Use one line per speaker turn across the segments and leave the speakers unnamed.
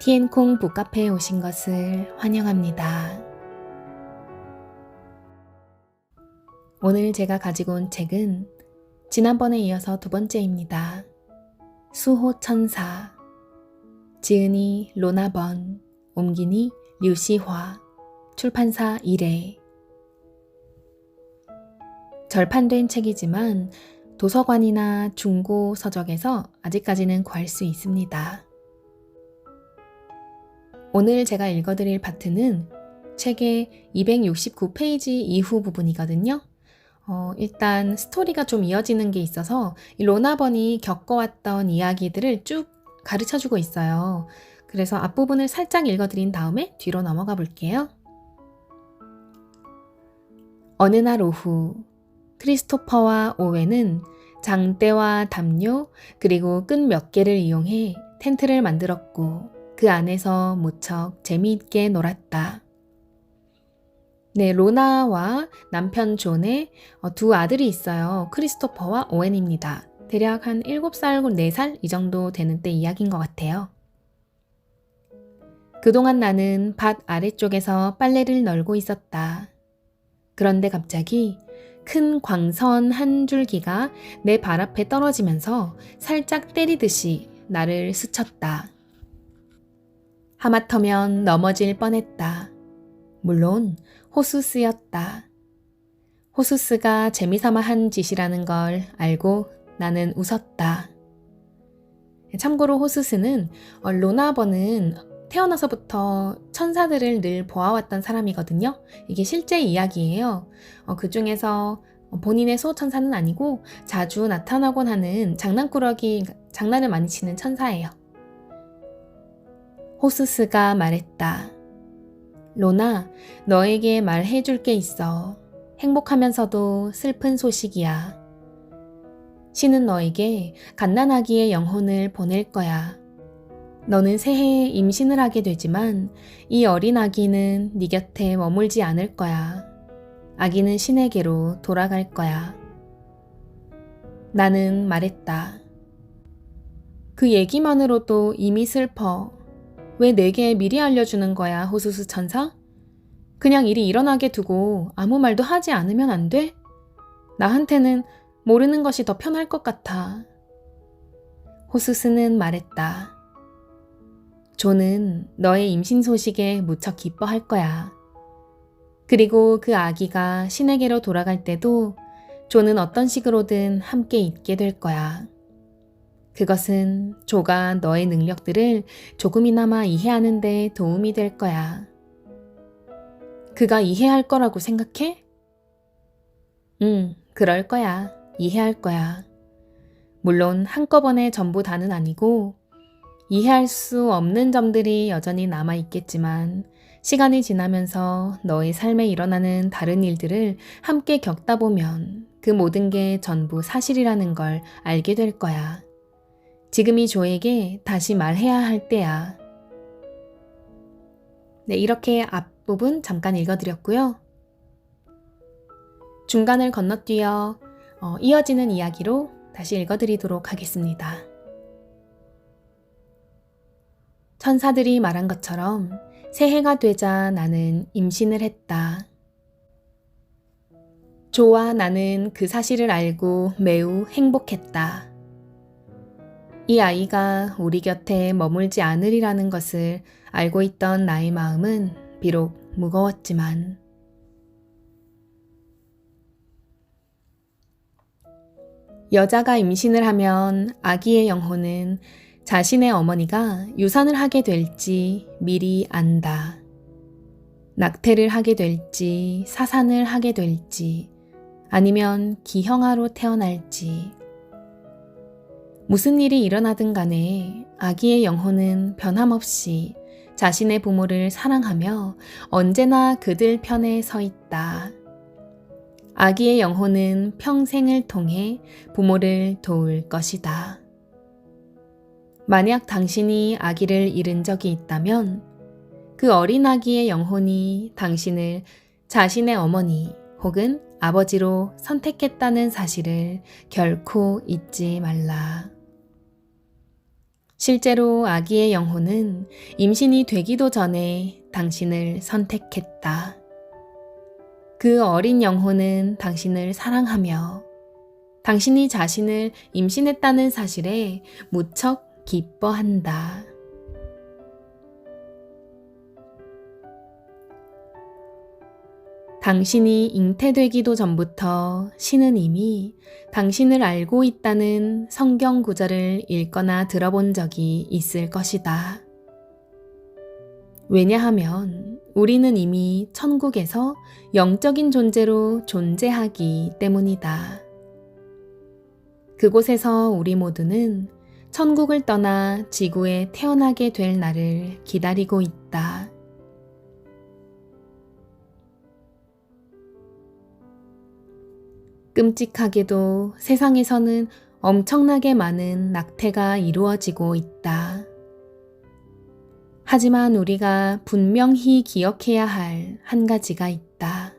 티엔콩 북카페에 오신 것을 환영합니다. 오늘 제가 가지고 온 책은 지난번에 이어서 두 번째입니다. 수호천사, 지은이 로나번, 옮기니 류시화, 출판사 1회. 절판된 책이지만 도서관이나 중고 서적에서 아직까지는 구할 수 있습니다. 오늘 제가 읽어드릴 파트는 책의 269페이지 이후 부분이거든요. 일단 스토리가 좀 이어지는 게 있어서 이 로나번이 겪어왔던 이야기들을 쭉 가르쳐주고 있어요. 그래서 앞부분을 살짝 읽어드린 다음에 뒤로 넘어가 볼게요. 어느 날 오후, 크리스토퍼와 오웬은 장대와 담요 그리고 끈 몇 개를 이용해 텐트를 만들었고 그 안에서 무척 재미있게 놀았다. 네, 로나와 남편 존의 두 아들이 있어요. 크리스토퍼와 오웬입니다. 대략 한 7살, 4살 이 정도 되는 때 이야기인 것 같아요. 그동안 나는 밭 아래쪽에서 빨래를 널고 있었다. 그런데 갑자기 큰 광선 한 줄기가 내 발 앞에 떨어지면서 살짝 때리듯이 나를 스쳤다. 하마터면 넘어질 뻔했다. 물론 호수스였다. 호수스가 재미삼아 한 짓이라는 걸 알고 나는 웃었다. 참고로 호수스는 로나번은 태어나서부터 천사들을 늘 보아왔던 사람이거든요. 이게 실제 이야기예요. 그 중에서 본인의 수호천사는 아니고 자주 나타나곤 하는 장난꾸러기, 장난을 많이 치는 천사예요. 호수스가 말했다. 로나, 너에게 말해줄 게 있어. 행복하면서도 슬픈 소식이야. 신은 너에게 갓난아기의 영혼을 보낼 거야. 너는 새해에 임신을 하게 되지만 이 어린 아기는 네 곁에 머물지 않을 거야. 아기는 신에게로 돌아갈 거야. 나는 말했다. 그 얘기만으로도 이미 슬퍼. 왜 내게 미리 알려주는 거야, 호수스 천사? 그냥 일이 일어나게 두고 아무 말도 하지 않으면 안 돼? 나한테는 모르는 것이 더 편할 것 같아. 호수스는 말했다. 존은 너의 임신 소식에 무척 기뻐할 거야. 그리고 그 아기가 신에게로 돌아갈 때도 존은 어떤 식으로든 함께 있게 될 거야. 그것은 조가 너의 능력들을 조금이나마 이해하는 데 도움이 될 거야. 그가 이해할 거라고 생각해? 그럴 거야. 이해할 거야. 물론 한꺼번에 전부 다는 아니고 이해할 수 없는 점들이 여전히 남아있겠지만 시간이 지나면서 너의 삶에 일어나는 다른 일들을 함께 겪다 보면 그 모든 게 전부 사실이라는 걸 알게 될 거야. 지금이 조에게 다시 말해야 할 때야. 네, 이렇게 앞부분 잠깐 읽어드렸고요. 중간을 건너뛰어 이어지는 이야기로 다시 읽어드리도록 하겠습니다. 천사들이 말한 것처럼 새해가 되자 나는 임신을 했다. 조와 나는 그 사실을 알고 매우 행복했다. 이 아이가 우리 곁에 머물지 않으리라는 것을 알고 있던 나의 마음은 비록 무거웠지만 여자가 임신을 하면 아기의 영혼은 자신의 어머니가 유산을 하게 될지 미리 안다. 낙태를 하게 될지 사산을 하게 될지 아니면 기형아로 태어날지 무슨 일이 일어나든 간에 아기의 영혼은 변함없이 자신의 부모를 사랑하며 언제나 그들 편에 서 있다. 아기의 영혼은 평생을 통해 부모를 도울 것이다. 만약 당신이 아기를 잃은 적이 있다면 그 어린 아기의 영혼이 당신을 자신의 어머니 혹은 아버지로 선택했다는 사실을 결코 잊지 말라. 실제로 아기의 영혼은 임신이 되기도 전에 당신을 선택했다. 그 어린 영혼은 당신을 사랑하며 당신이 자신을 임신했다는 사실에 무척 기뻐한다. 당신이 잉태되기도 전부터 신은 이미 당신을 알고 있다는 성경 구절을 읽거나 들어본 적이 있을 것이다. 왜냐하면 우리는 이미 천국에서 영적인 존재로 존재하기 때문이다. 그곳에서 우리 모두는 천국을 떠나 지구에 태어나게 될 날을 기다리고 있다. 끔찍하게도 세상에서는 엄청나게 많은 낙태가 이루어지고 있다. 하지만 우리가 분명히 기억해야 할 한 가지가 있다.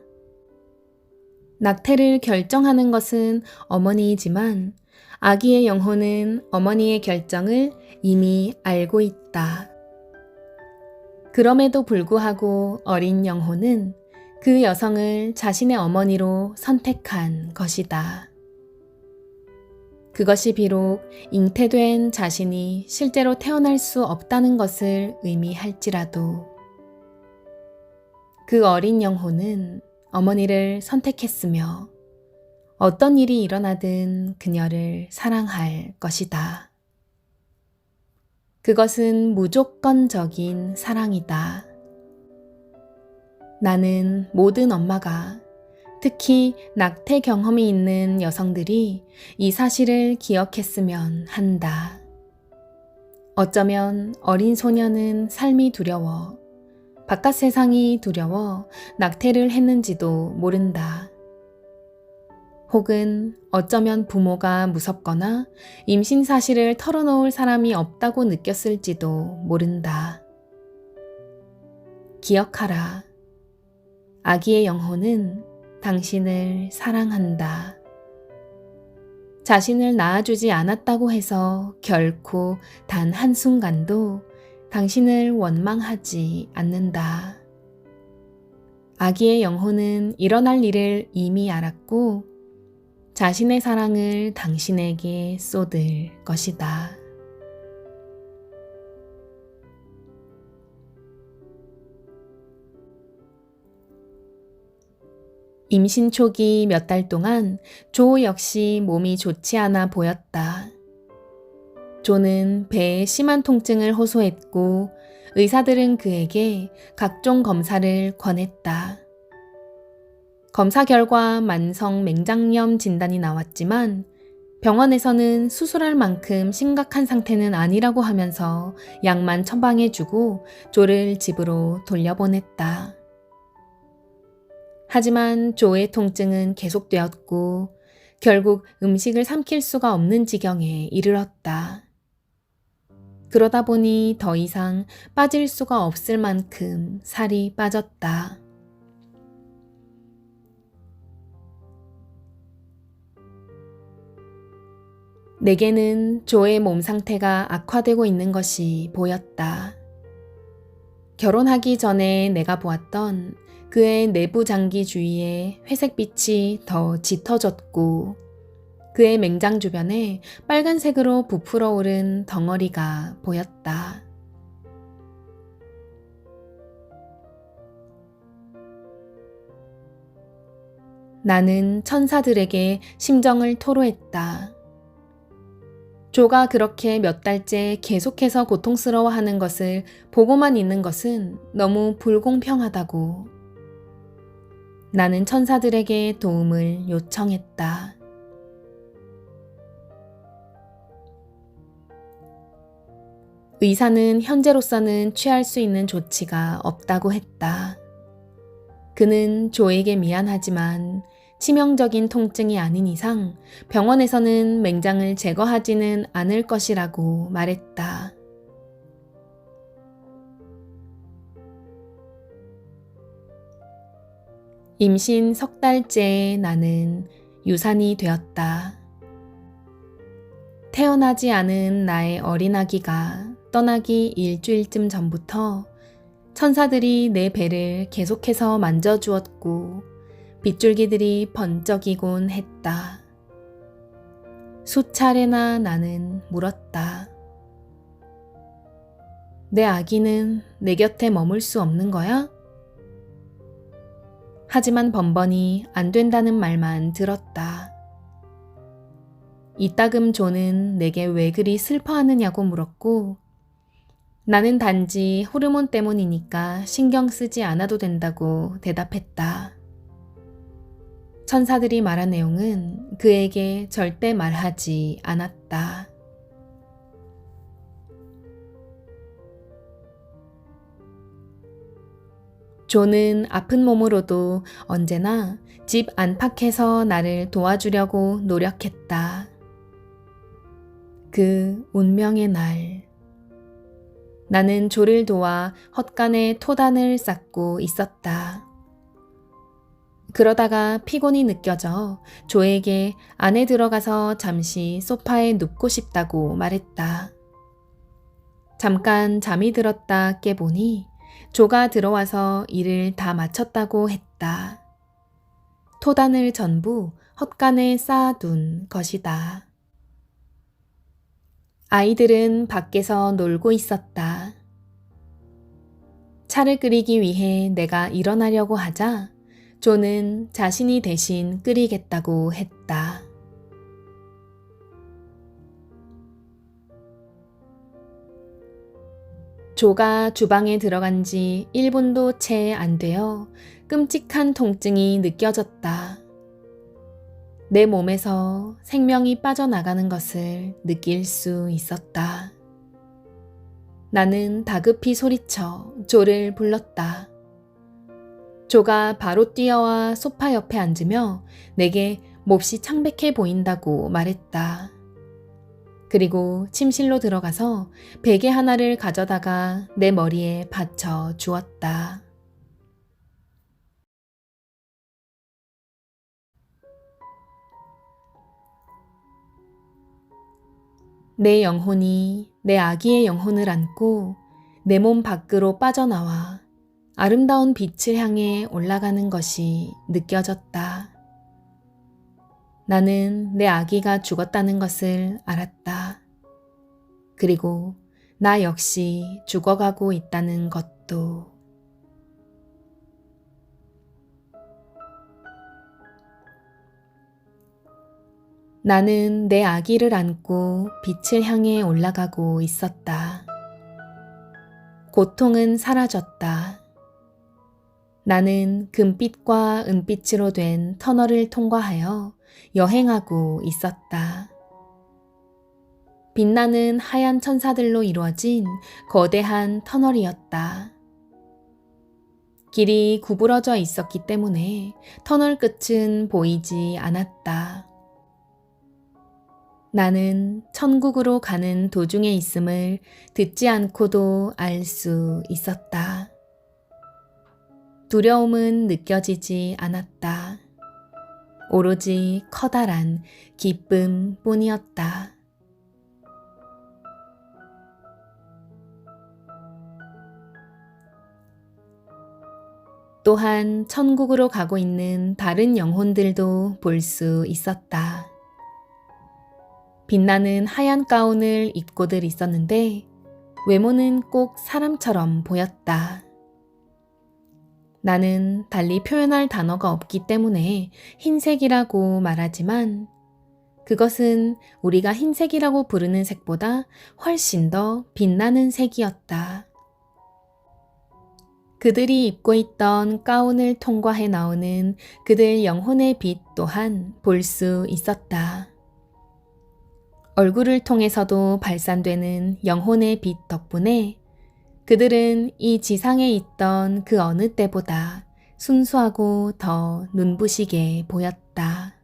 낙태를 결정하는 것은 어머니이지만 아기의 영혼은 어머니의 결정을 이미 알고 있다. 그럼에도 불구하고 어린 영혼은 그 여성을 자신의 어머니로 선택한 것이다. 그것이 비록 잉태된 자신이 실제로 태어날 수 없다는 것을 의미할지라도 그 어린 영혼은 어머니를 선택했으며 어떤 일이 일어나든 그녀를 사랑할 것이다. 그것은 무조건적인 사랑이다. 나는 모든 엄마가, 특히 낙태 경험이 있는 여성들이 이 사실을 기억했으면 한다. 어쩌면 어린 소녀는 삶이 두려워, 바깥 세상이 두려워 낙태를 했는지도 모른다. 혹은 어쩌면 부모가 무섭거나 임신 사실을 털어놓을 사람이 없다고 느꼈을지도 모른다. 기억하라. 아기의 영혼은 당신을 사랑한다. 자신을 낳아주지 않았다고 해서 결코 단 한순간도 당신을 원망하지 않는다. 아기의 영혼은 일어날 일을 이미 알았고 자신의 사랑을 당신에게 쏟을 것이다. 임신 초기 몇 달 동안 조 역시 몸이 좋지 않아 보였다. 조는 배에 심한 통증을 호소했고 의사들은 그에게 각종 검사를 권했다. 검사 결과 만성 맹장염 진단이 나왔지만 병원에서는 수술할 만큼 심각한 상태는 아니라고 하면서 약만 처방해주고 조를 집으로 돌려보냈다. 하지만 조의 통증은 계속되었고 결국 음식을 삼킬 수가 없는 지경에 이르렀다. 그러다 보니 더 이상 빠질 수가 없을 만큼 살이 빠졌다. 내게는 조의 몸 상태가 악화되고 있는 것이 보였다. 결혼하기 전에 내가 보았던 그의 내부 장기 주위에 회색빛이 더 짙어졌고 그의 맹장 주변에 빨간색으로 부풀어 오른 덩어리가 보였다. 나는 천사들에게 심정을 토로했다. 조가 그렇게 몇 달째 계속해서 고통스러워하는 것을 보고만 있는 것은 너무 불공평하다고. 나는 천사들에게 도움을 요청했다. 의사는 현재로서는 취할 수 있는 조치가 없다고 했다. 그는 조에게 미안하지만 치명적인 통증이 아닌 이상 병원에서는 맹장을 제거하지는 않을 것이라고 말했다. 임신 석 달째에 나는 유산이 되었다. 태어나지 않은 나의 어린아기가 떠나기 일주일쯤 전부터 천사들이 내 배를 계속해서 만져주었고 빗줄기들이 번쩍이곤 했다. 수차례나 나는 물었다. 내 아기는 내 곁에 머물 수 없는 거야? 하지만 번번이 안 된다는 말만 들었다. 이따금 조는 내게 왜 그리 슬퍼하느냐고 물었고 나는 단지 호르몬 때문이니까 신경 쓰지 않아도 된다고 대답했다. 천사들이 말한 내용은 그에게 절대 말하지 않았다. 조는 아픈 몸으로도 언제나 집 안팎에서 나를 도와주려고 노력했다. 그 운명의 날, 나는 조를 도와 헛간에 토단을 쌓고 있었다. 그러다가 피곤이 느껴져 조에게 안에 들어가서 잠시 소파에 눕고 싶다고 말했다. 잠깐 잠이 들었다 깨보니 조가 들어와서 일을 다 마쳤다고 했다. 토단을 전부 헛간에 쌓아둔 것이다. 아이들은 밖에서 놀고 있었다. 차를 끓이기 위해 내가 일어나려고 하자 조는 자신이 대신 끓이겠다고 했다. 조가 주방에 들어간 지 1분도 채 안 되어 끔찍한 통증이 느껴졌다. 내 몸에서 생명이 빠져나가는 것을 느낄 수 있었다. 나는 다급히 소리쳐 조를 불렀다. 조가 바로 뛰어와 소파 옆에 앉으며 내게 몹시 창백해 보인다고 말했다. 그리고 침실로 들어가서 베개 하나를 가져다가 내 머리에 받쳐 주었다. 내 영혼이 내 아기의 영혼을 안고 내 몸 밖으로 빠져나와 아름다운 빛을 향해 올라가는 것이 느껴졌다. 나는 내 아기가 죽었다는 것을 알았다. 그리고 나 역시 죽어가고 있다는 것도. 나는 내 아기를 안고 빛을 향해 올라가고 있었다. 고통은 사라졌다. 나는 금빛과 은빛으로 된 터널을 통과하여 여행하고 있었다. 빛나는 하얀 천사들로 이루어진 거대한 터널이었다. 길이 구부러져 있었기 때문에 터널 끝은 보이지 않았다. 나는 천국으로 가는 도중에 있음을 듣지 않고도 알 수 있었다. 두려움은 느껴지지 않았다. 오로지 커다란 기쁨뿐이었다. 또한 천국으로 가고 있는 다른 영혼들도 볼 수 있었다. 빛나는 하얀 가운을 입고들 있었는데 외모는 꼭 사람처럼 보였다. 나는 달리 표현할 단어가 없기 때문에 흰색이라고 말하지만 그것은 우리가 흰색이라고 부르는 색보다 훨씬 더 빛나는 색이었다. 그들이 입고 있던 가운을 통과해 나오는 그들 영혼의 빛 또한 볼 수 있었다. 얼굴을 통해서도 발산되는 영혼의 빛 덕분에 그들은 이 지상에 있던 그 어느 때보다 순수하고 더 눈부시게 보였다.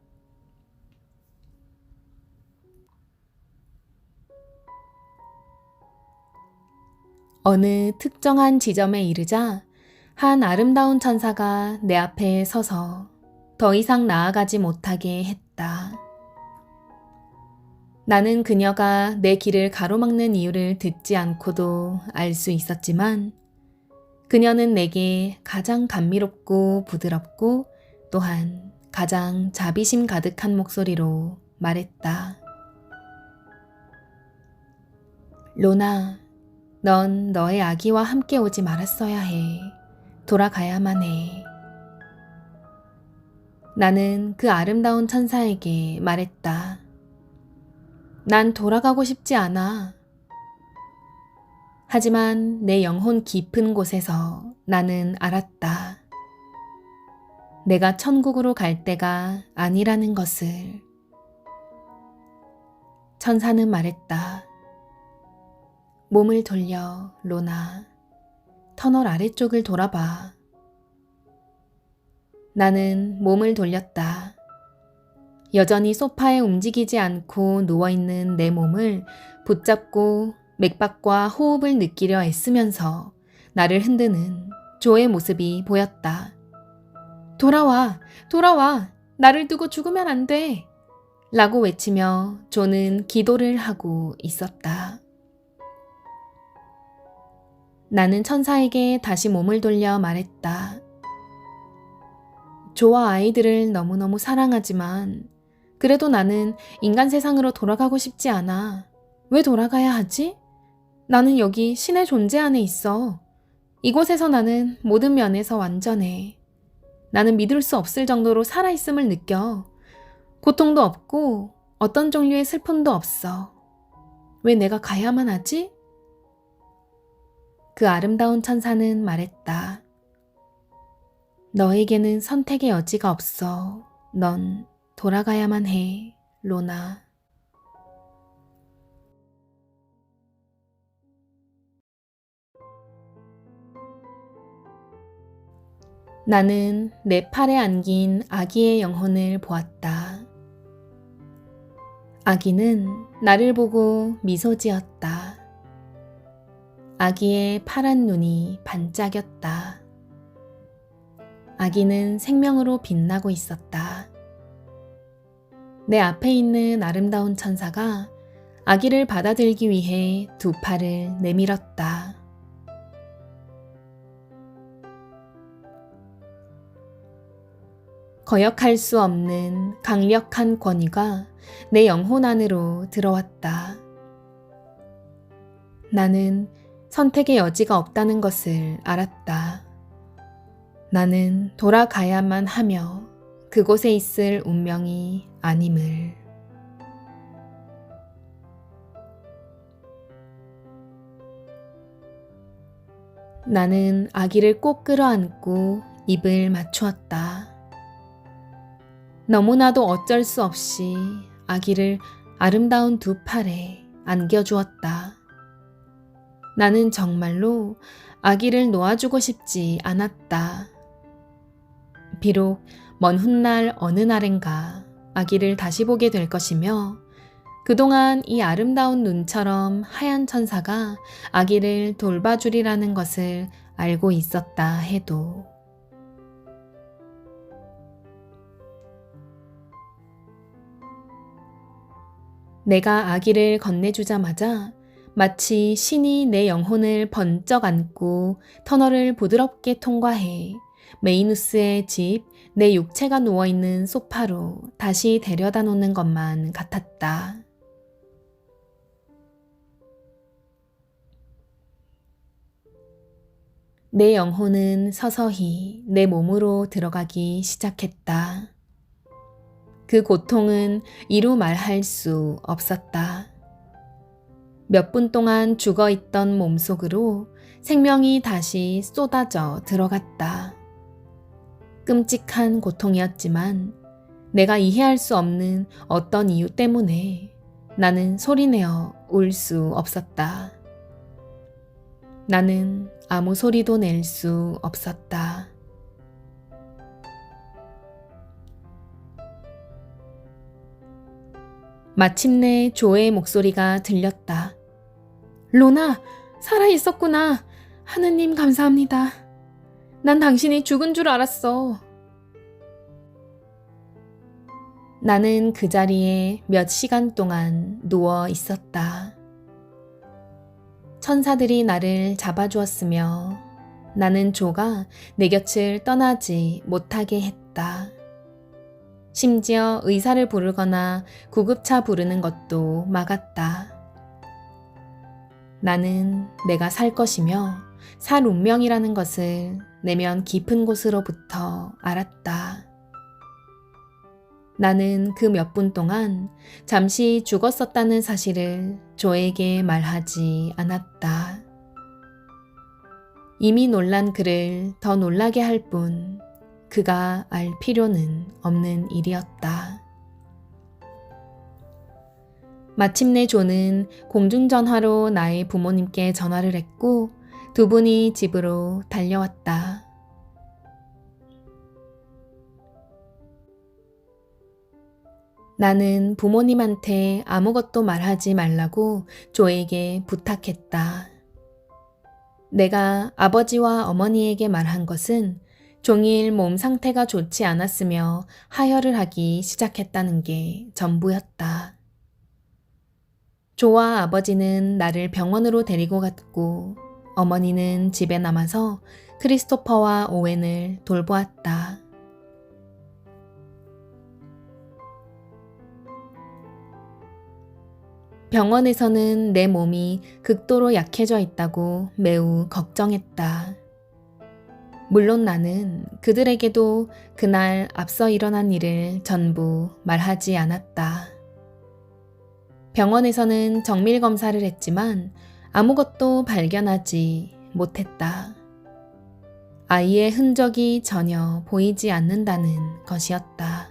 어느 특정한 지점에 이르자 한 아름다운 천사가 내 앞에 서서 더 이상 나아가지 못하게 했다. 나는 그녀가 내 길을 가로막는 이유를 듣지 않고도 알 수 있었지만 그녀는 내게 가장 감미롭고 부드럽고 또한 가장 자비심 가득한 목소리로 말했다. 로나, 넌 너의 아기와 함께 오지 말았어야 해. 돌아가야만 해. 나는 그 아름다운 천사에게 말했다. 난 돌아가고 싶지 않아. 하지만 내 영혼 깊은 곳에서 나는 알았다. 내가 천국으로 갈 때가 아니라는 것을. 천사는 말했다. 몸을 돌려, 로나. 터널 아래쪽을 돌아봐. 나는 몸을 돌렸다. 여전히 소파에 움직이지 않고 누워있는 내 몸을 붙잡고 맥박과 호흡을 느끼려 애쓰면서 나를 흔드는 조의 모습이 보였다. 돌아와, 돌아와, 나를 두고 죽으면 안 돼. 라고 외치며 조는 기도를 하고 있었다. 나는 천사에게 다시 몸을 돌려 말했다. 조와 아이들을 너무너무 사랑하지만 그래도 나는 인간 세상으로 돌아가고 싶지 않아. 왜 돌아가야 하지? 나는 여기 신의 존재 안에 있어. 이곳에서 나는 모든 면에서 완전해. 나는 믿을 수 없을 정도로 살아있음을 느껴. 고통도 없고 어떤 종류의 슬픔도 없어. 왜 내가 가야만 하지? 그 아름다운 천사는 말했다. 너에게는 선택의 여지가 없어. 넌 돌아가야만 해, 로나. 나는 내 팔에 안긴 아기의 영혼을 보았다. 아기는 나를 보고 미소 지었다. 아기의 파란 눈이 반짝였다. 아기는 생명으로 빛나고 있었다. 내 앞에 있는 아름다운 천사가 아기를 받아들기 위해 두 팔을 내밀었다. 거역할 수 없는 강력한 권위가 내 영혼 안으로 들어왔다. 나는 선택의 여지가 없다는 것을 알았다. 나는 돌아가야만 하며 그곳에 있을 운명이 아님을. 나는 아기를 꼭 끌어안고 입을 맞추었다. 너무나도 어쩔 수 없이 아기를 아름다운 두 팔에 안겨주었다. 나는 정말로 아기를 놓아주고 싶지 않았다. 비록 먼 훗날 어느 날엔가 아기를 다시 보게 될 것이며 그동안 이 아름다운 눈처럼 하얀 천사가 아기를 돌봐주리라는 것을 알고 있었다 해도 내가 아기를 건네주자마자 마치 신이 내 영혼을 번쩍 안고 터널을 부드럽게 통과해 메이누스의 집, 내 육체가 누워있는 소파로 다시 데려다 놓는 것만 같았다. 내 영혼은 서서히 내 몸으로 들어가기 시작했다. 그 고통은 이루 말할 수 없었다. 몇 분 동안 죽어있던 몸속으로 생명이 다시 쏟아져 들어갔다. 끔찍한 고통이었지만 내가 이해할 수 없는 어떤 이유 때문에 나는 소리내어 울 수 없었다. 나는 아무 소리도 낼 수 없었다. 마침내 조의 목소리가 들렸다. 로나, 살아있었구나. 하느님 감사합니다. 난 당신이 죽은 줄 알았어. 나는 그 자리에 몇 시간 동안 누워 있었다. 천사들이 나를 잡아주었으며 나는 조가 내 곁을 떠나지 못하게 했다. 심지어 의사를 부르거나 구급차 부르는 것도 막았다. 나는 내가 살 것이며 살 운명이라는 것을 내면 깊은 곳으로부터 알았다. 나는 그 몇 분 동안 잠시 죽었었다는 사실을 조에게 말하지 않았다. 이미 놀란 그를 더 놀라게 할 뿐 그가 알 필요는 없는 일이었다. 마침내 조는 공중전화로 나의 부모님께 전화를 했고 두 분이 집으로 달려왔다. 나는 부모님한테 아무것도 말하지 말라고 조에게 부탁했다. 내가 아버지와 어머니에게 말한 것은 종일 몸 상태가 좋지 않았으며 하혈을 하기 시작했다는 게 전부였다. 조와 아버지는 나를 병원으로 데리고 갔고 어머니는 집에 남아서 크리스토퍼와 오웬을 돌보았다. 병원에서는 내 몸이 극도로 약해져 있다고 매우 걱정했다. 물론 나는 그들에게도 그날 앞서 일어난 일을 전부 말하지 않았다. 병원에서는 정밀 검사를 했지만 아무것도 발견하지 못했다. 아이의 흔적이 전혀 보이지 않는다는 것이었다.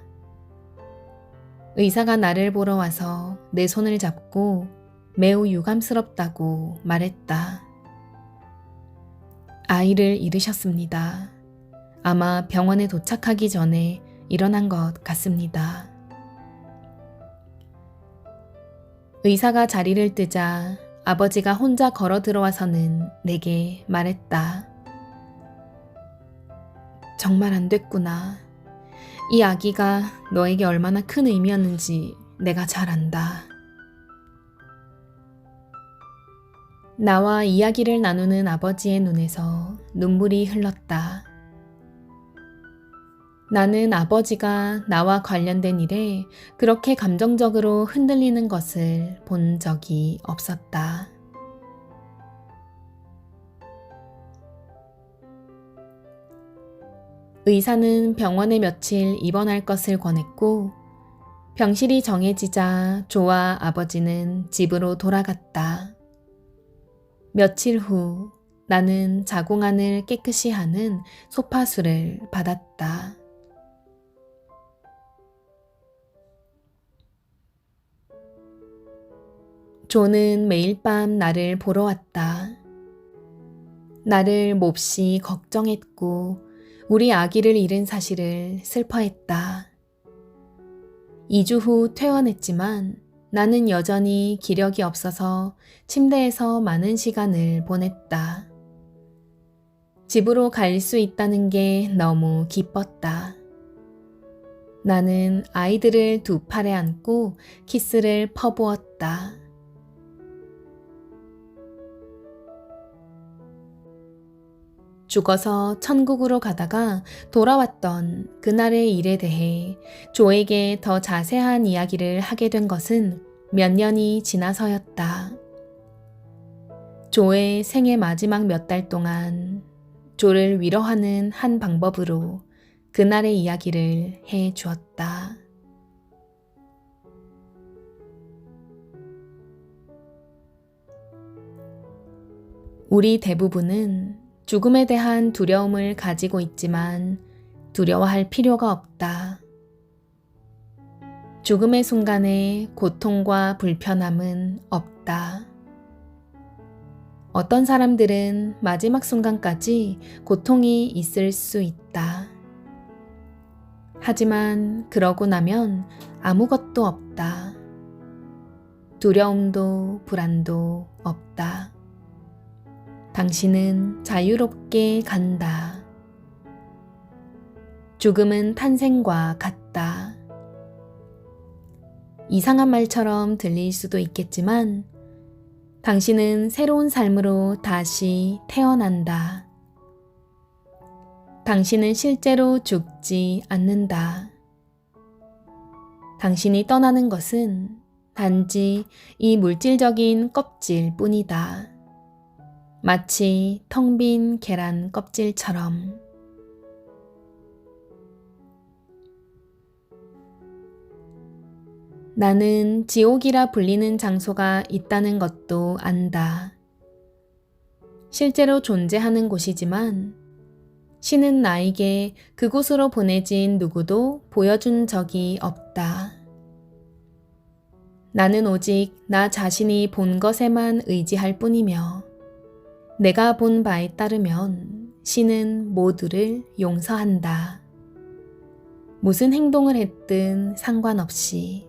의사가 나를 보러 와서 내 손을 잡고 매우 유감스럽다고 말했다. 아이를 잃으셨습니다. 아마 병원에 도착하기 전에 일어난 것 같습니다. 의사가 자리를 뜨자 아버지가 혼자 걸어 들어와서는 내게 말했다. 정말 안 됐구나. 이 아기가 너에게 얼마나 큰 의미였는지 내가 잘 안다. 나와 이야기를 나누는 아버지의 눈에서 눈물이 흘렀다. 나는 아버지가 나와 관련된 일에 그렇게 감정적으로 흔들리는 것을 본 적이 없었다. 의사는 병원에 며칠 입원할 것을 권했고 병실이 정해지자 조와 아버지는 집으로 돌아갔다. 며칠 후 나는 자궁안을 깨끗이 하는 소파수를 받았다. 조는 매일 밤 나를 보러 왔다. 나를 몹시 걱정했고 우리 아기를 잃은 사실을 슬퍼했다. 2주 후 퇴원했지만 나는 여전히 기력이 없어서 침대에서 많은 시간을 보냈다. 집으로 갈 수 있다는 게 너무 기뻤다. 나는 아이들을 두 팔에 안고 키스를 퍼부었다. 죽어서 천국으로 가다가 돌아왔던 그날의 일에 대해 조에게 더 자세한 이야기를 하게 된 것은 몇 년이 지나서였다. 조의 생애 마지막 몇 달 동안 조를 위로하는 한 방법으로 그날의 이야기를 해 주었다. 우리 대부분은 죽음에 대한 두려움을 가지고 있지만 두려워할 필요가 없다. 죽음의 순간에 고통과 불편함은 없다. 어떤 사람들은 마지막 순간까지 고통이 있을 수 있다. 하지만 그러고 나면 아무것도 없다. 두려움도 불안도 없다. 당신은 자유롭게 간다. 죽음은 탄생과 같다. 이상한 말처럼 들릴 수도 있겠지만 당신은 새로운 삶으로 다시 태어난다. 당신은 실제로 죽지 않는다. 당신이 떠나는 것은 단지 이 물질적인 껍질 뿐이다. 마치 텅 빈 계란 껍질처럼. 나는 지옥이라 불리는 장소가 있다는 것도 안다. 실제로 존재하는 곳이지만 신은 나에게 그곳으로 보내진 누구도 보여준 적이 없다. 나는 오직 나 자신이 본 것에만 의지할 뿐이며 내가 본 바에 따르면 신은 모두를 용서한다. 무슨 행동을 했든 상관없이.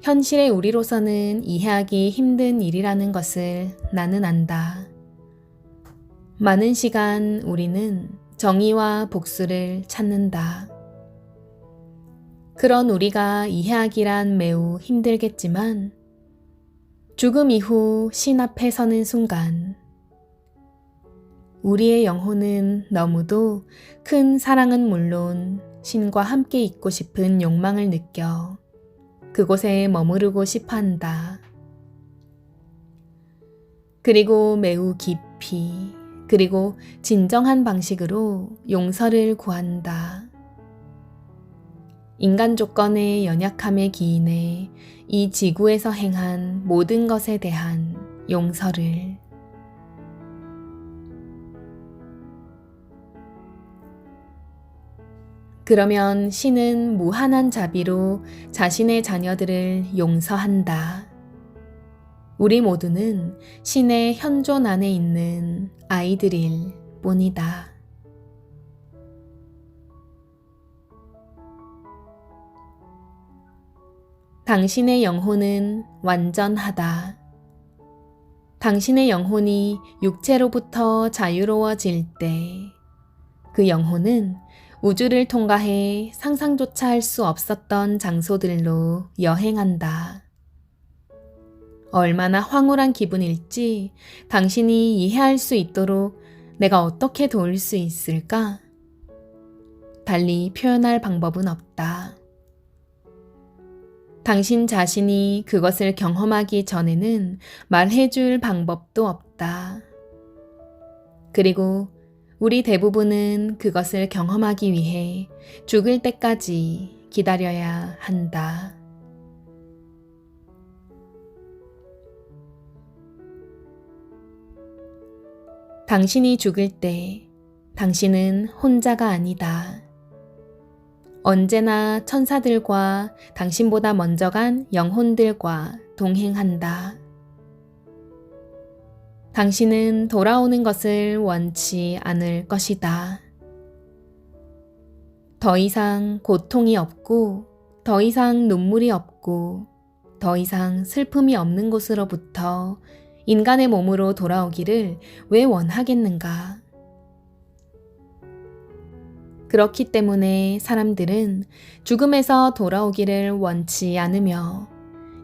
현실의 우리로서는 이해하기 힘든 일이라는 것을 나는 안다. 많은 시간 우리는 정의와 복수를 찾는다. 그런 우리가 이해하기란 매우 힘들겠지만 죽음 이후 신 앞에 서는 순간 우리의 영혼은 너무도 큰 사랑은 물론 신과 함께 있고 싶은 욕망을 느껴 그곳에 머무르고 싶어 한다. 그리고 매우 깊이 그리고 진정한 방식으로 용서를 구한다. 인간 조건의 연약함에 기인해 이 지구에서 행한 모든 것에 대한 용서를. 그러면 신은 무한한 자비로 자신의 자녀들을 용서한다. 우리 모두는 신의 현존 안에 있는 아이들일 뿐이다. 당신의 영혼은 완전하다. 당신의 영혼이 육체로부터 자유로워질 때 그 영혼은 우주를 통과해 상상조차 할 수 없었던 장소들로 여행한다. 얼마나 황홀한 기분일지 당신이 이해할 수 있도록 내가 어떻게 도울 수 있을까? 달리 표현할 방법은 없다. 당신 자신이 그것을 경험하기 전에는 말해줄 방법도 없다. 그리고 우리 대부분은 그것을 경험하기 위해 죽을 때까지 기다려야 한다. 당신이 죽을 때 당신은 혼자가 아니다. 언제나 천사들과 당신보다 먼저 간 영혼들과 동행한다. 당신은 돌아오는 것을 원치 않을 것이다. 더 이상 고통이 없고, 더 이상 눈물이 없고, 더 이상 슬픔이 없는 곳으로부터 인간의 몸으로 돌아오기를 왜 원하겠는가? 그렇기 때문에 사람들은 죽음에서 돌아오기를 원치 않으며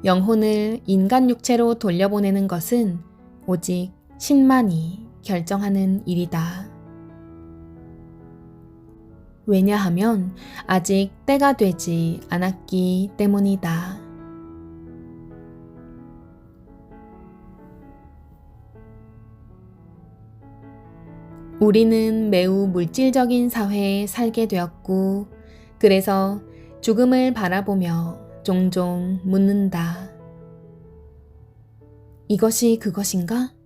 영혼을 인간 육체로 돌려보내는 것은 오직 신만이 결정하는 일이다. 왜냐하면 아직 때가 되지 않았기 때문이다. 우리는 매우 물질적인 사회에 살게 되었고, 그래서 죽음을 바라보며 종종 묻는다. 이것이 그것인가?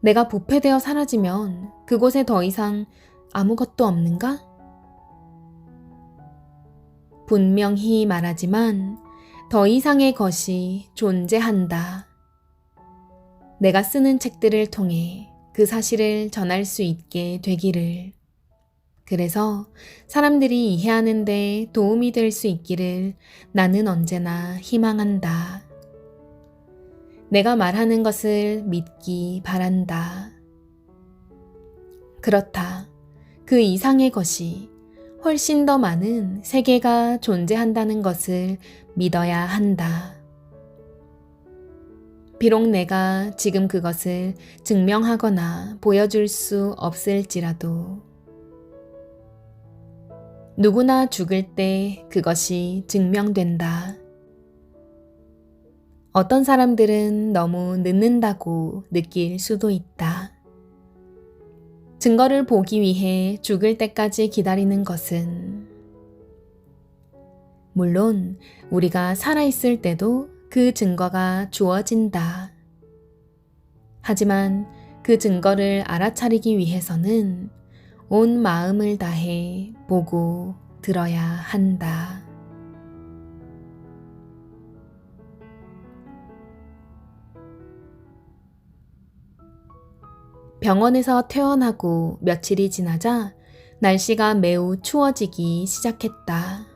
내가 부패되어 사라지면 그곳에 더 이상 아무것도 없는가? 분명히 말하지만 더 이상의 것이 존재한다. 내가 쓰는 책들을 통해 그 사실을 전할 수 있게 되기를. 그래서 사람들이 이해하는 데 도움이 될 수 있기를 나는 언제나 희망한다. 내가 말하는 것을 믿기 바란다. 그렇다. 그 이상의 것이 훨씬 더 많은 세계가 존재한다는 것을 믿어야 한다. 비록 내가 지금 그것을 증명하거나 보여줄 수 없을지라도 누구나 죽을 때 그것이 증명된다. 어떤 사람들은 너무 늦는다고 느낄 수도 있다. 증거를 보기 위해 죽을 때까지 기다리는 것은 물론 우리가 살아있을 때도 그 증거가 주어진다. 하지만 그 증거를 알아차리기 위해서는 온 마음을 다해 보고 들어야 한다. 병원에서 퇴원하고 며칠이 지나자 날씨가 매우 추워지기 시작했다.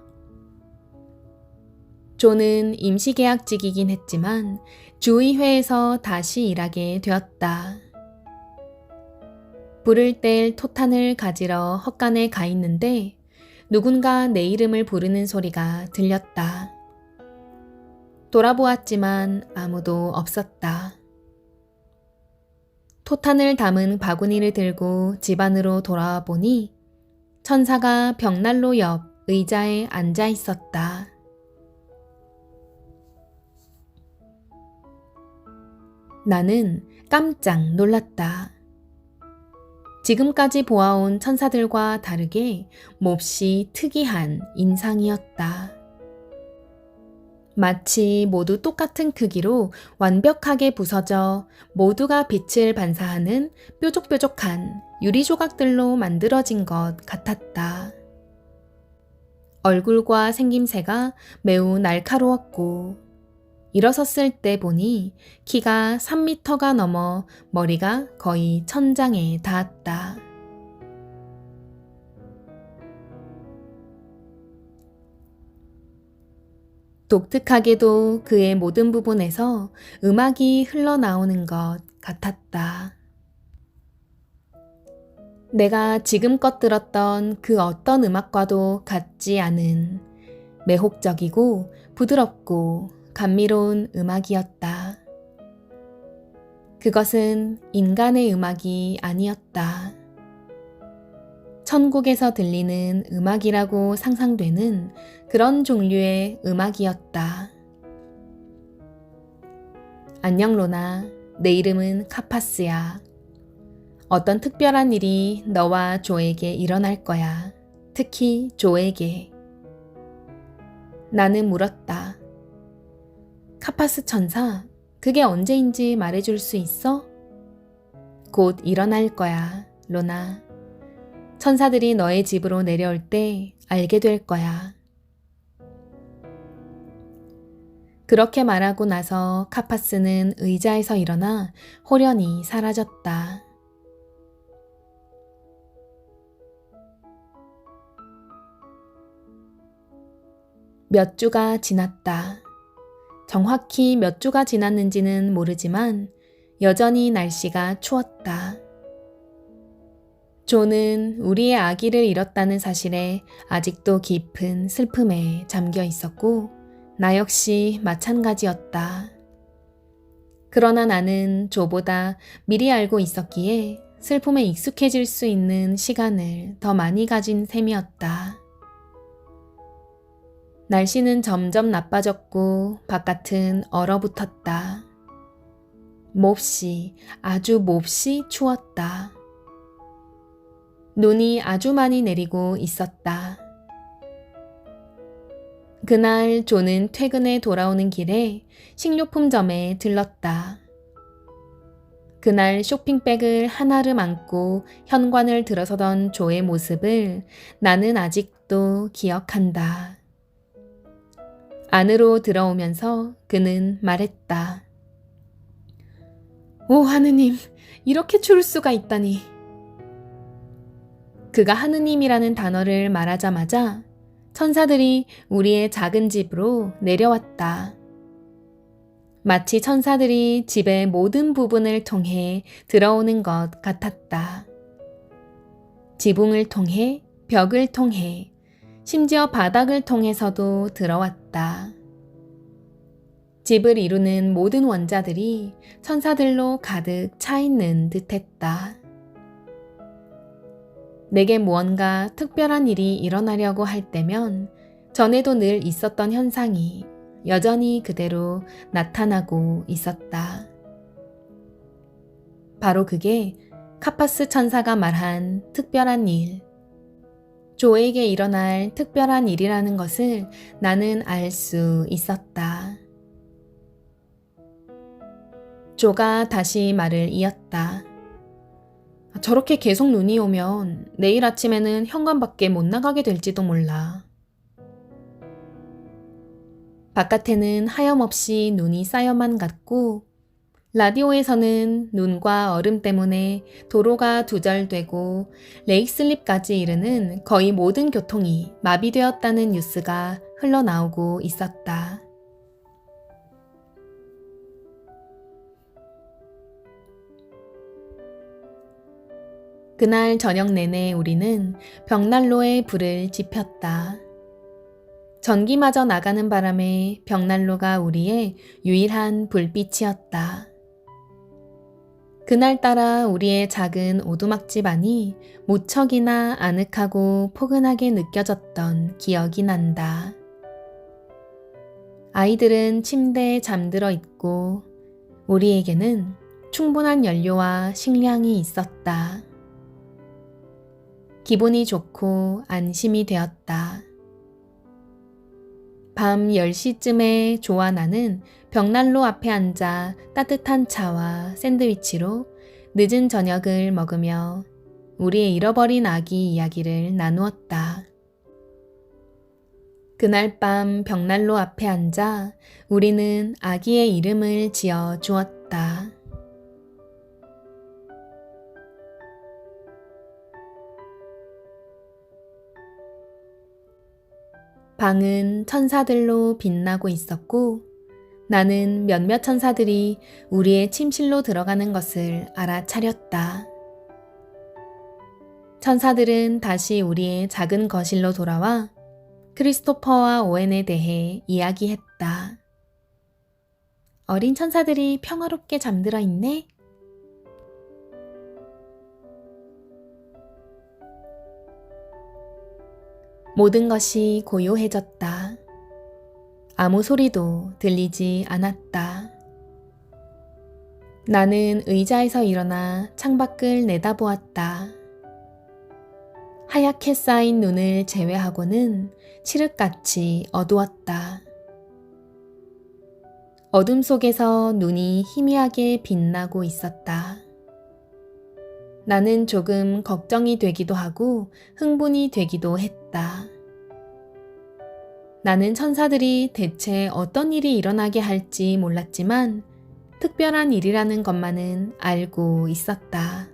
존은 임시계약직이긴 했지만 주의회에서 다시 일하게 되었다. 불을 뗄 토탄을 가지러 헛간에 가 있는데 누군가 내 이름을 부르는 소리가 들렸다. 돌아보았지만 아무도 없었다. 토탄을 담은 바구니를 들고 집 안으로 돌아와 보니 천사가 벽난로 옆 의자에 앉아 있었다. 나는 깜짝 놀랐다. 지금까지 보아온 천사들과 다르게 몹시 특이한 인상이었다. 마치 모두 똑같은 크기로 완벽하게 부서져 모두가 빛을 반사하는 뾰족뾰족한 유리 조각들로 만들어진 것 같았다. 얼굴과 생김새가 매우 날카로웠고 일어섰을 때 보니 키가 3미터가 넘어 머리가 거의 천장에 닿았다. 독특하게도 그의 모든 부분에서 음악이 흘러나오는 것 같았다. 내가 지금껏 들었던 그 어떤 음악과도 같지 않은 매혹적이고 부드럽고 감미로운 음악이었다. 그것은 인간의 음악이 아니었다. 천국에서 들리는 음악이라고 상상되는 그런 종류의 음악이었다. 안녕 로나, 내 이름은 카파스야. 어떤 특별한 일이 너와 조에게 일어날 거야. 특히 조에게. 나는 물었다. 카파스 천사, 그게 언제인지 말해줄 수 있어? 곧 일어날 거야, 로나. 천사들이 너의 집으로 내려올 때 알게 될 거야. 그렇게 말하고 나서 카파스는 의자에서 일어나 호련히 사라졌다. 몇 주가 지났다. 정확히 몇 주가 지났는지는 모르지만 여전히 날씨가 추웠다. 존은 우리의 아기를 잃었다는 사실에 아직도 깊은 슬픔에 잠겨 있었고 나 역시 마찬가지였다. 그러나 나는 조보다 미리 알고 있었기에 슬픔에 익숙해질 수 있는 시간을 더 많이 가진 셈이었다. 날씨는 점점 나빠졌고 바깥은 얼어붙었다. 몹시 아주 몹시 추웠다. 눈이 아주 많이 내리고 있었다. 그날 조는 퇴근에 돌아오는 길에 식료품점에 들렀다. 그날 쇼핑백을 한아름 안고 현관을 들어서던 조의 모습을 나는 아직도 기억한다. 안으로 들어오면서 그는 말했다. 오 하느님, 이렇게 추울 수가 있다니. 그가 하느님이라는 단어를 말하자마자 천사들이 우리의 작은 집으로 내려왔다. 마치 천사들이 집의 모든 부분을 통해 들어오는 것 같았다. 지붕을 통해, 벽을 통해, 심지어 바닥을 통해서도 들어왔다. 집을 이루는 모든 원자들이 천사들로 가득 차 있는 듯했다. 내게 무언가 특별한 일이 일어나려고 할 때면 전에도 늘 있었던 현상이 여전히 그대로 나타나고 있었다. 바로 그게 카파스 천사가 말한 특별한 일, 조에게 일어날 특별한 일이라는 것을 나는 알 수 있었다. 조가 다시 말을 이었다. 저렇게 계속 눈이 오면 내일 아침에는 현관밖에 못 나가게 될지도 몰라. 바깥에는 하염없이 눈이 쌓여만 갔고 라디오에서는 눈과 얼음 때문에 도로가 두절되고 레이슬립까지 이르는 거의 모든 교통이 마비되었다는 뉴스가 흘러나오고 있었다. 그날 저녁 내내 우리는 벽난로에 불을 지폈다. 전기마저 나가는 바람에 벽난로가 우리의 유일한 불빛이었다. 그날따라 우리의 작은 오두막집 안이 무척이나 아늑하고 포근하게 느껴졌던 기억이 난다. 아이들은 침대에 잠들어 있고 우리에게는 충분한 연료와 식량이 있었다. 기분이 좋고 안심이 되었다. 밤 10시쯤에 조와 나는 벽난로 앞에 앉아 따뜻한 차와 샌드위치로 늦은 저녁을 먹으며 우리의 잃어버린 아기 이야기를 나누었다. 그날 밤 벽난로 앞에 앉아 우리는 아기의 이름을 지어 주었다. 방은 천사들로 빛나고 있었고 나는 몇몇 천사들이 우리의 침실로 들어가는 것을 알아차렸다. 천사들은 다시 우리의 작은 거실로 돌아와 크리스토퍼와 오웬에 대해 이야기했다. 어린 천사들이 평화롭게 잠들어 있네. 모든 것이 고요해졌다. 아무 소리도 들리지 않았다. 나는 의자에서 일어나 창밖을 내다보았다. 하얗게 쌓인 눈을 제외하고는 칠흑같이 어두웠다. 어둠 속에서 눈이 희미하게 빛나고 있었다. 나는 조금 걱정이 되기도 하고 흥분이 되기도 했다. 나는 천사들이 대체 어떤 일이 일어나게 할지 몰랐지만 특별한 일이라는 것만은 알고 있었다.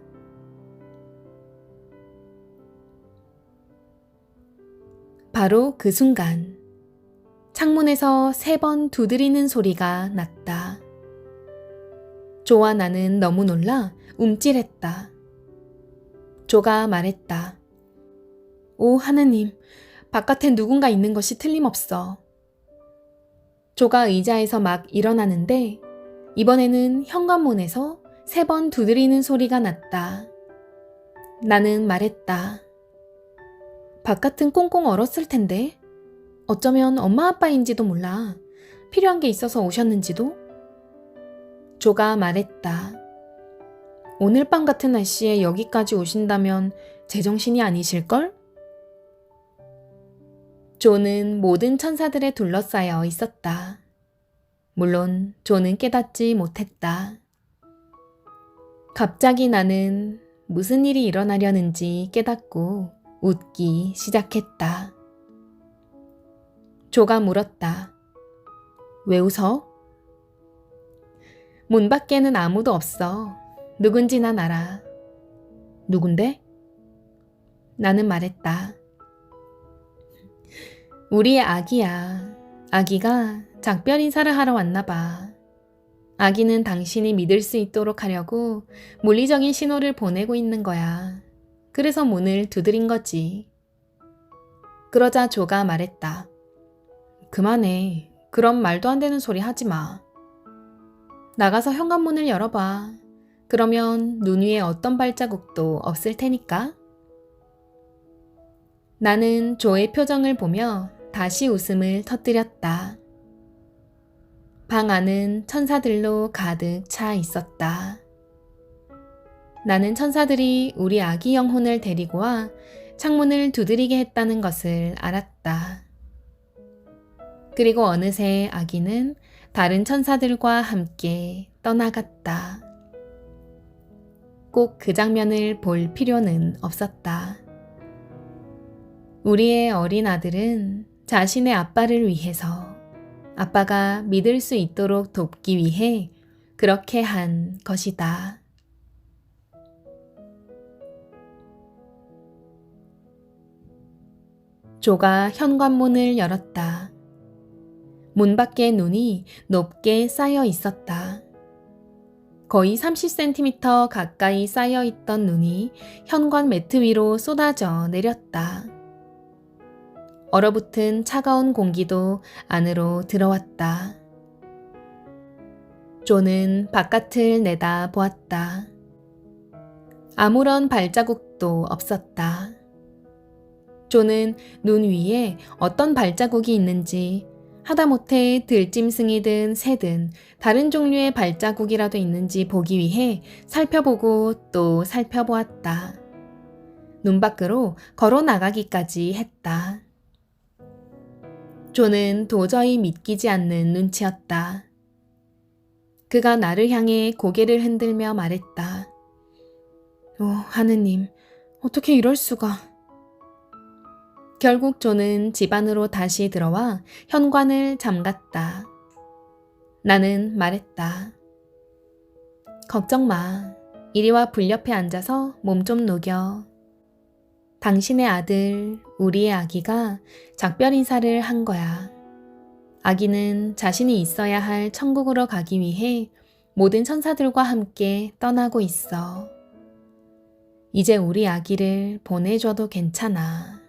바로 그 순간 창문에서 3번 두드리는 소리가 났다. 조와 나는 너무 놀라 움찔했다. 조가 말했다. 오 하느님, 바깥에 누군가 있는 것이 틀림없어. 조가 의자에서 막 일어나는데 이번에는 현관문에서 3번 두드리는 소리가 났다. 나는 말했다. 바깥은 꽁꽁 얼었을 텐데 어쩌면 엄마 아빠인지도 몰라. 필요한 게 있어서 오셨는지도? 조가 말했다. 오늘 밤 같은 날씨에 여기까지 오신다면 제정신이 아니실걸? 조는 모든 천사들에 둘러싸여 있었다. 물론 조는 깨닫지 못했다. 갑자기 나는 무슨 일이 일어나려는지 깨닫고 웃기 시작했다. 조가 물었다. 왜 웃어? 문 밖에는 아무도 없어. 누군지 난 알아. 누군데? 나는 말했다. 우리의 아기야. 아기가 작별 인사를 하러 왔나 봐. 아기는 당신이 믿을 수 있도록 하려고 물리적인 신호를 보내고 있는 거야. 그래서 문을 두드린 거지. 그러자 조가 말했다. 그만해. 그런 말도 안 되는 소리 하지 마. 나가서 현관문을 열어봐. 그러면 눈 위에 어떤 발자국도 없을 테니까. 나는 조의 표정을 보며 다시 웃음을 터뜨렸다. 방 안은 천사들로 가득 차 있었다. 나는 천사들이 우리 아기 영혼을 데리고 와 창문을 두드리게 했다는 것을 알았다. 그리고 어느새 아기는 다른 천사들과 함께 떠나갔다. 꼭 그 장면을 볼 필요는 없었다. 우리의 어린 아들은 자신의 아빠를 위해서 아빠가 믿을 수 있도록 돕기 위해 그렇게 한 것이다. 조가 현관문을 열었다. 문 밖에 눈이 높게 쌓여 있었다. 거의 30cm 가까이 쌓여 있던 눈이 현관 매트 위로 쏟아져 내렸다. 얼어붙은 차가운 공기도 안으로 들어왔다. 조는 바깥을 내다 보았다. 아무런 발자국도 없었다. 조는 눈 위에 어떤 발자국이 있는지 하다못해 들짐승이든 새든 다른 종류의 발자국이라도 있는지 보기 위해 살펴보고 또 살펴보았다. 눈 밖으로 걸어 나가기까지 했다. 조는 도저히 믿기지 않는 눈치였다. 그가 나를 향해 고개를 흔들며 말했다. 하느님, 어떻게 이럴 수가. 결국 조는 집 안으로 다시 들어와 현관을 잠갔다. 나는 말했다. 걱정 마. 이리 와 불 옆에 앉아서 몸 좀 녹여. 당신의 아들, 우리의 아기가 작별 인사를 한 거야. 아기는 자신이 있어야 할 천국으로 가기 위해 모든 천사들과 함께 떠나고 있어. 이제 우리 아기를 보내줘도 괜찮아.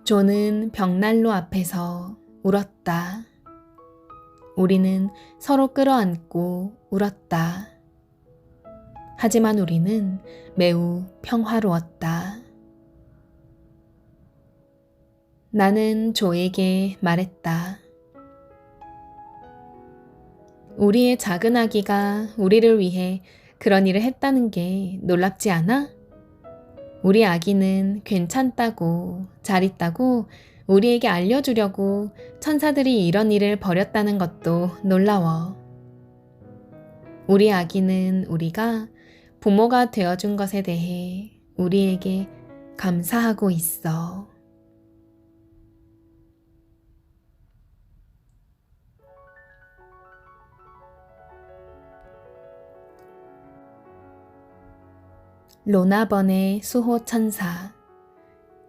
조는 벽난로 앞에서 울었다. 우리는 서로 끌어안고 울었다. 하지만 우리는 매우 평화로웠다. 나는 조에게 말했다. 우리의 작은 아기가 우리를 위해 그런 일을 했다는 게 놀랍지 않아? 우리 아기는 괜찮다고, 잘 있다고 우리에게 알려주려고 천사들이 이런 일을 벌였다는 것도 놀라워. 우리 아기는 우리가 부모가 되어준 것에 대해 우리에게 감사하고 있어. 로나 번의 수호천사.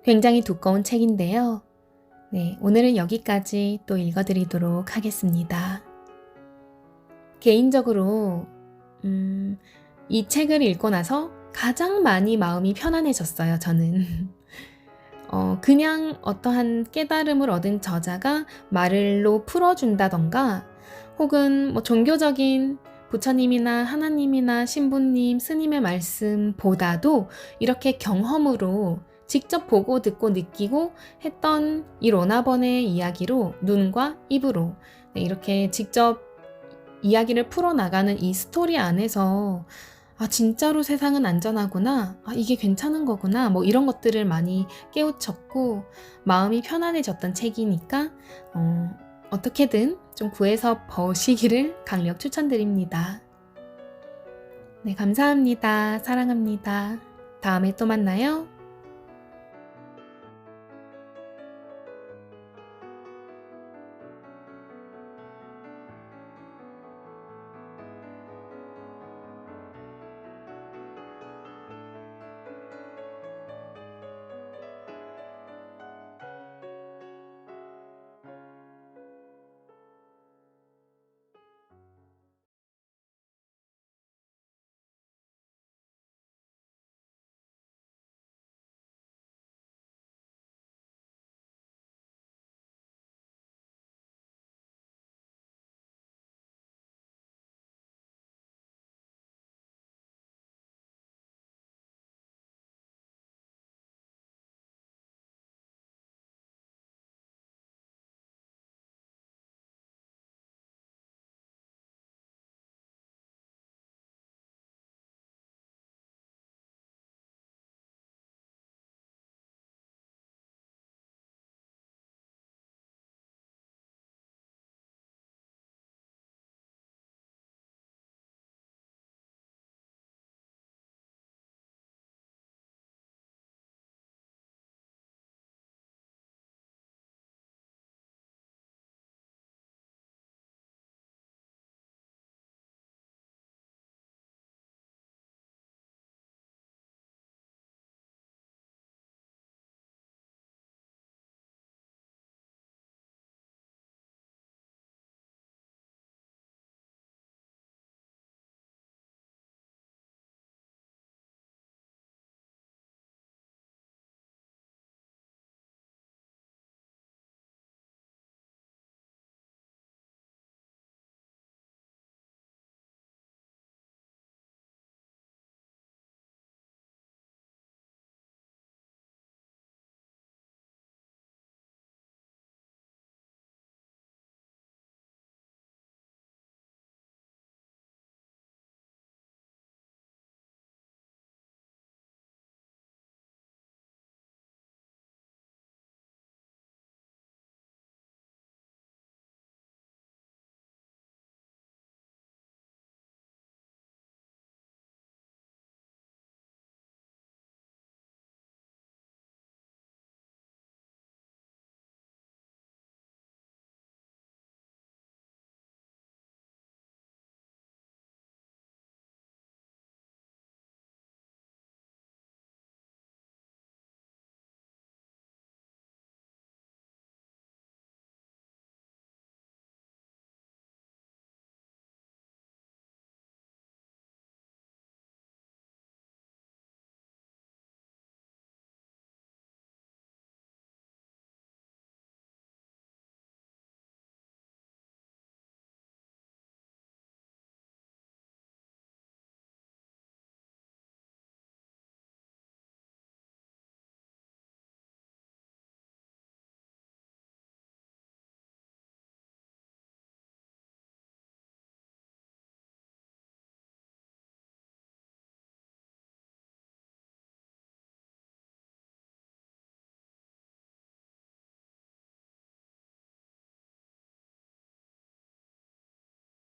굉장히 두꺼운 책인데요. 네, 오늘은 여기까지 또 읽어드리도록 하겠습니다. 개인적으로 이 책을 읽고 나서 가장 많이 마음이 편안해졌어요, 저는. 그냥 어떠한 깨달음을 얻은 저자가 말로 풀어준다던가 혹은 종교적인 부처님이나 하나님이나 신부님, 스님의 말씀보다도 이렇게 경험으로 직접 보고 듣고 느끼고 했던 이 로나번의 이야기로 눈과 입으로 이렇게 직접 이야기를 풀어나가는 이 스토리 안에서 진짜로 세상은 안전하구나, 이게 괜찮은 거구나, 이런 것들을 많이 깨우쳤고 마음이 편안해졌던 책이니까 어떻게든 좀 구해서 보시기를 강력 추천드립니다. 네, 감사합니다. 사랑합니다. 다음에 또 만나요.